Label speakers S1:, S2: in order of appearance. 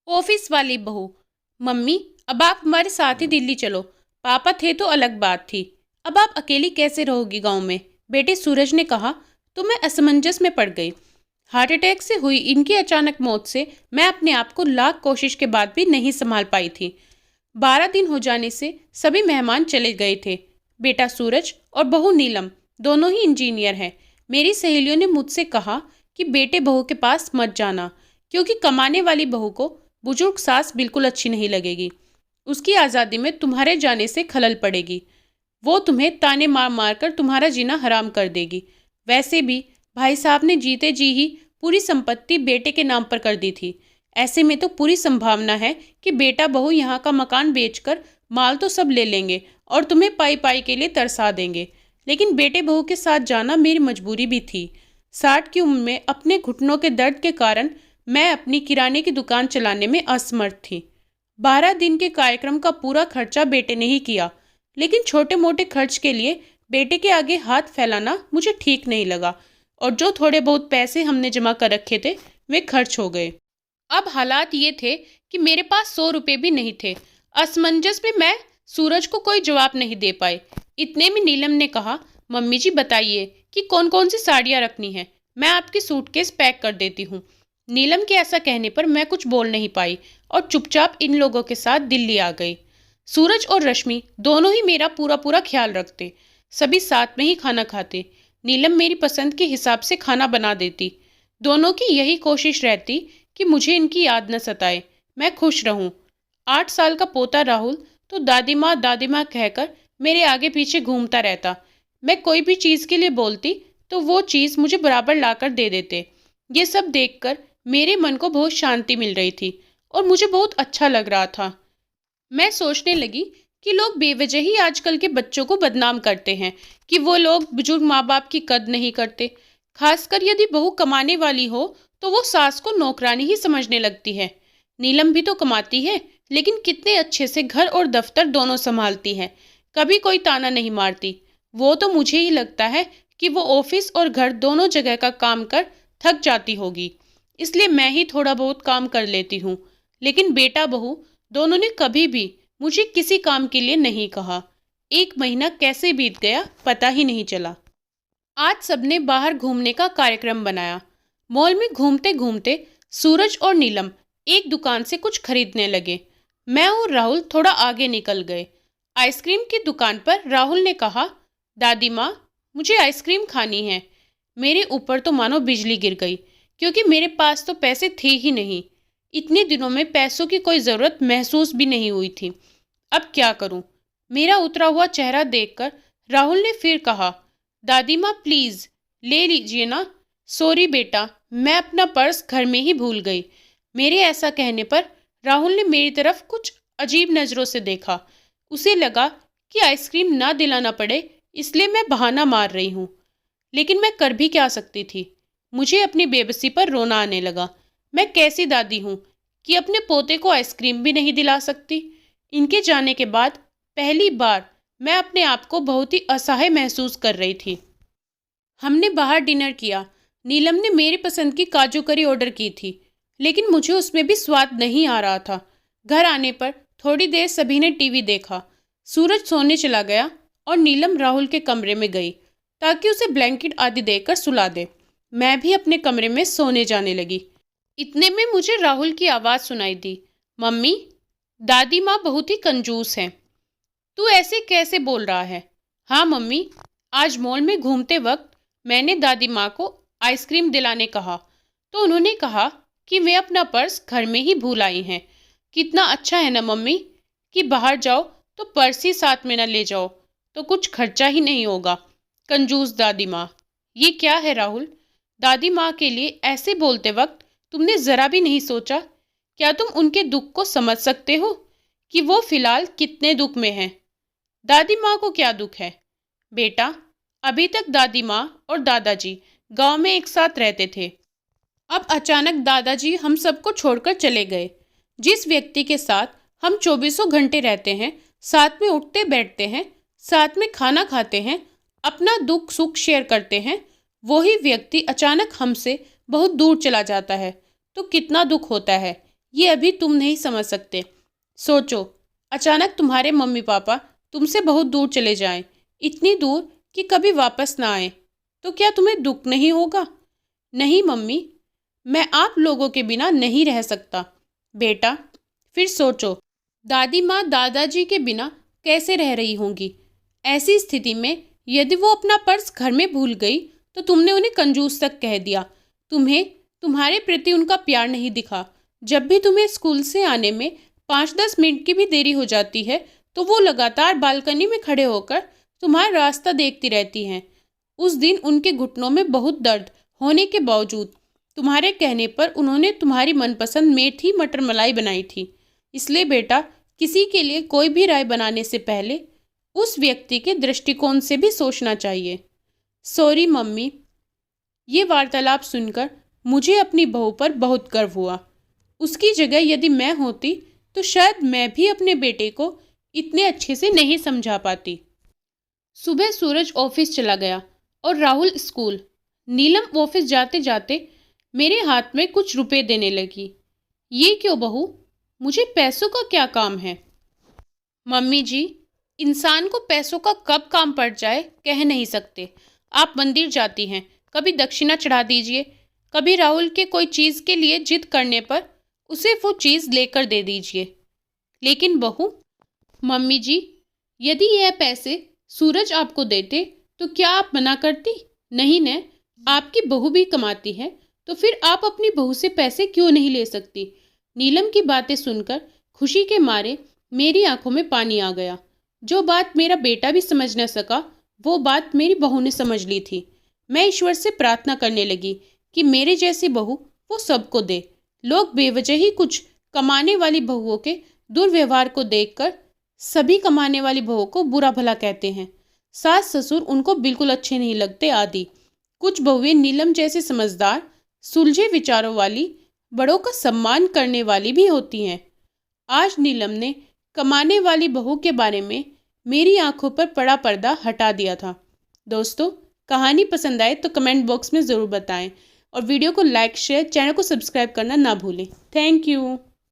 S1: Office वाली बहू। Mummy, अब आप हमारे साथ ही दिल्ली चलो। पापा थे तो अलग बात थी, अब आप अकेली कैसे रहोगी गांव में? बेटे सूरज ने कहा। तो मैं असमंजस में पड़ गई। हार्ट अटैक से हुई इनकी अचानक मौत से मैं अपने आप को लाख कोशिश के बाद भी नहीं संभाल पाई थी। 12 दिन हो जाने से सभी मेहमान चले गए थे। बेटा सूरज और बहू नीलम दोनों ही इंजीनियर हैं। मेरी सहेलियों ने मुझसे कहा कि बेटे बहू के पास मत जाना, क्योंकि कमाने वाली बहू को बुजुर्ग सास बिल्कुल अच्छी नहीं लगेगी। उसकी आज़ादी में तुम्हारे जाने से खलल पड़ेगी। वो तुम्हें ताने मार मार कर तुम्हारा जीना हराम कर देगी। वैसे भी भाई साहब ने जीते जी ही पूरी संपत्ति बेटे के नाम पर कर दी थी। ऐसे में तो पूरी संभावना है कि बेटा बहू यहाँ का मकान बेचकर माल तो सब ले लेंगे और तुम्हें पाई पाई के लिए तरसा देंगे। लेकिन बेटे बहू के साथ जाना मेरी मजबूरी भी थी। 60 की उम्र में अपने घुटनों के दर्द के कारण मैं अपनी किराने की दुकान चलाने में असमर्थ थी। 12 दिन के कार्यक्रम का पूरा खर्चा बेटे ने ही किया, लेकिन छोटे मोटे खर्च के लिए बेटे के आगे हाथ फैलाना मुझे ठीक नहीं लगा और जो थोड़े बहुत पैसे हमने जमा कर रखे थे वे खर्च हो गए। अब हालात ये थे कि मेरे पास 100 रुपये भी नहीं थे। असमंजस में मैं सूरज को कोई जवाब नहीं दे पाई। इतने में नीलम ने कहा, मम्मी जी बताइए कि कौन कौन सी साड़ियाँ रखनी है, मैं आपकी सूटकेस पैक कर देती हूँ। नीलम के ऐसा कहने पर मैं कुछ बोल नहीं पाई और चुपचाप इन लोगों के साथ दिल्ली आ गई। सूरज और रश्मि दोनों ही मेरा पूरा पूरा ख्याल रखते। सभी साथ में ही खाना खाते। नीलम मेरी पसंद के हिसाब से खाना बना देती। दोनों की यही कोशिश रहती कि मुझे इनकी याद न सताए, मैं खुश रहूं। 8 साल का पोता राहुल तो दादी माँ कहकर मेरे आगे पीछे घूमता रहता। मैं कोई भी चीज़ के लिए बोलती तो वो चीज़ मुझे बराबर लाकर दे देते। ये सब देखकर मेरे मन को बहुत शांति मिल रही थी और मुझे बहुत अच्छा लग रहा था। मैं सोचने लगी कि लोग बेवजह ही आजकल के बच्चों को बदनाम करते हैं कि वो लोग बुजुर्ग माँ बाप की कद्र नहीं करते। खासकर यदि बहू कमाने वाली हो तो वो सास को नौकरानी ही समझने लगती है। नीलम भी तो कमाती है, लेकिन कितने अच्छे से घर और दफ्तर दोनों संभालती है, कभी कोई ताना नहीं मारती। वो तो मुझे ही लगता है कि वो ऑफिस और घर दोनों जगह का काम कर थक जाती होगी, इसलिए मैं ही थोड़ा बहुत काम कर लेती हूँ। लेकिन बेटा बहू दोनों ने कभी भी मुझे किसी काम के लिए नहीं कहा। 1 महीना कैसे बीत गया पता ही नहीं चला। आज सबने बाहर घूमने का कार्यक्रम बनाया। मॉल में घूमते घूमते सूरज और नीलम एक दुकान से कुछ खरीदने लगे। मैं और राहुल थोड़ा आगे निकल गए। आइसक्रीम की दुकान पर राहुल ने कहा, दादी माँ मुझे आइसक्रीम खानी है। मेरे ऊपर तो मानो बिजली गिर गई, क्योंकि मेरे पास तो पैसे थे ही नहीं। इतने दिनों में पैसों की कोई ज़रूरत महसूस भी नहीं हुई थी। अब क्या करूं? मेरा उतरा हुआ चेहरा देखकर राहुल ने फिर कहा, दादी माँ प्लीज़ ले लीजिए ना। सॉरी बेटा, मैं अपना पर्स घर में ही भूल गई। मेरे ऐसा कहने पर राहुल ने मेरी तरफ कुछ अजीब नज़रों से देखा। उसे लगा कि आइसक्रीम ना दिलाना पड़े, इसलिए मैं बहाना मार रही हूँ। लेकिन मैं कर भी क्या सकती थी? मुझे अपनी बेबसी पर रोना आने लगा। मैं कैसी दादी हूँ कि अपने पोते को आइसक्रीम भी नहीं दिला सकती? इनके जाने के बाद पहली बार मैं अपने आप को बहुत ही असहाय महसूस कर रही थी। हमने बाहर डिनर किया। नीलम ने मेरी पसंद की काजू करी ऑर्डर की थी, लेकिन मुझे उसमें भी स्वाद नहीं आ रहा था। घर आने पर थोड़ी देर सभी ने टीवी देखा। सूरज सोने चला गया और नीलम राहुल के कमरे में गई ताकि उसे ब्लैंकेट आदि देकर सुला दे। मैं भी अपने कमरे में सोने जाने लगी। इतने में मुझे राहुल की आवाज़ सुनाई दी, मम्मी, दादी माँ बहुत ही कंजूस हैं। तू ऐसे कैसे बोल रहा है? हाँ मम्मी, आज मॉल में घूमते वक्त मैंने दादी माँ को आइसक्रीम दिलाने कहा तो उन्होंने कहा कि वे अपना पर्स घर में ही भूल आई हैं। कितना अच्छा है ना मम्मी कि बाहर जाओ तो पर्स ही साथ में ना ले जाओ, तो कुछ खर्चा ही नहीं होगा। कंजूस दादी माँ। ये क्या है राहुल? दादी माँ के लिए ऐसे बोलते वक्त तुमने ज़रा भी नहीं सोचा? क्या तुम उनके दुख को समझ सकते हो कि वो फिलहाल कितने दुख में हैं? दादी माँ को क्या दुख है? बेटा, अभी तक दादी माँ और दादाजी गांव में एक साथ रहते थे। अब अचानक दादाजी हम सबको छोड़कर चले गए। जिस व्यक्ति के साथ हम 24 घंटे रहते हैं, साथ में उठते बैठते हैं, साथ में खाना खाते हैं, अपना दुख सुख शेयर करते हैं, वही व्यक्ति अचानक हमसे बहुत दूर चला जाता है तो कितना दुख होता है। ये अभी तुम नहीं समझ सकते। सोचो, अचानक तुम्हारे मम्मी पापा तुमसे बहुत दूर चले जाएं, इतनी दूर कि कभी वापस ना आए, तो क्या तुम्हें दुख नहीं होगा? नहीं मम्मी, मैं आप लोगों के बिना नहीं रह सकता। बेटा, फिर सोचो, दादी माँ दादाजी के बिना कैसे रह रही होंगी। ऐसी स्थिति में यदि वो अपना पर्स घर में भूल गई तो तुमने उन्हें कंजूस तक कह दिया। तुम्हें तुम्हारे प्रति उनका प्यार नहीं दिखा। जब भी तुम्हें स्कूल से आने में 5-10 मिनट की भी देरी हो जाती है तो वो लगातार बालकनी में खड़े होकर तुम्हारा रास्ता देखती रहती हैं। उस दिन उनके घुटनों में बहुत दर्द होने के बावजूद तुम्हारे कहने पर उन्होंने तुम्हारी मनपसंद मेथी मटर मलाई बनाई थी। इसलिए बेटा, किसी के लिए कोई भी राय बनाने से पहले उस व्यक्ति के दृष्टिकोण से भी सोचना चाहिए। Sorry mummy. ये वार्तालाप सुनकर मुझे अपनी बहू पर बहुत गर्व हुआ। उसकी जगह यदि मैं होती तो शायद मैं भी अपने बेटे को इतने अच्छे से नहीं समझा पाती। सुबह सूरज ऑफिस चला गया और राहुल स्कूल। नीलम ऑफिस जाते जाते मेरे हाथ में कुछ रुपए देने लगी। ये क्यों बहू, मुझे पैसों का क्या काम है? मम्मी जी, इंसान को पैसों का कब काम पड़ जाए कह नहीं सकते। आप मंदिर जाती हैं, कभी दक्षिणा चढ़ा दीजिए, कभी राहुल के कोई चीज़ के लिए जिद करने पर उसे वो चीज़ लेकर दे दीजिए। लेकिन बहू, मम्मी जी, यदि यह पैसे सूरज आपको देते तो क्या आप मना करती? नहीं न, आपकी बहू भी कमाती है तो फिर आप अपनी बहू से पैसे क्यों नहीं ले सकती? नीलम की बातें सुनकर खुशी के मारे मेरी आंखों में पानी आ गया। जो बात मेरा बेटा भी समझ न सका वो बात मेरी बहू ने समझ ली थी। मैं ईश्वर से प्रार्थना करने लगी कि मेरे जैसी बहू वो सबको दे। लोग बेवजह ही कुछ कमाने वाली बहुओं के दुर्व्यवहार को देखकर सभी कमाने वाली बहुओं को बुरा भला कहते हैं। सास ससुर उनको बिल्कुल अच्छे नहीं लगते आदि। कुछ बहुएं नीलम जैसे समझदार, सुलझे विचारों वाली, बड़ों का सम्मान करने वाली भी होती हैं। आज नीलम ने कमाने वाली बहू के बारे में मेरी आंखों पर पड़ा पर्दा हटा दिया था। दोस्तों, कहानी पसंद आए तो कमेंट बॉक्स में ज़रूर बताएं और वीडियो को लाइक, शेयर, चैनल को सब्सक्राइब करना ना भूलें। Thank you.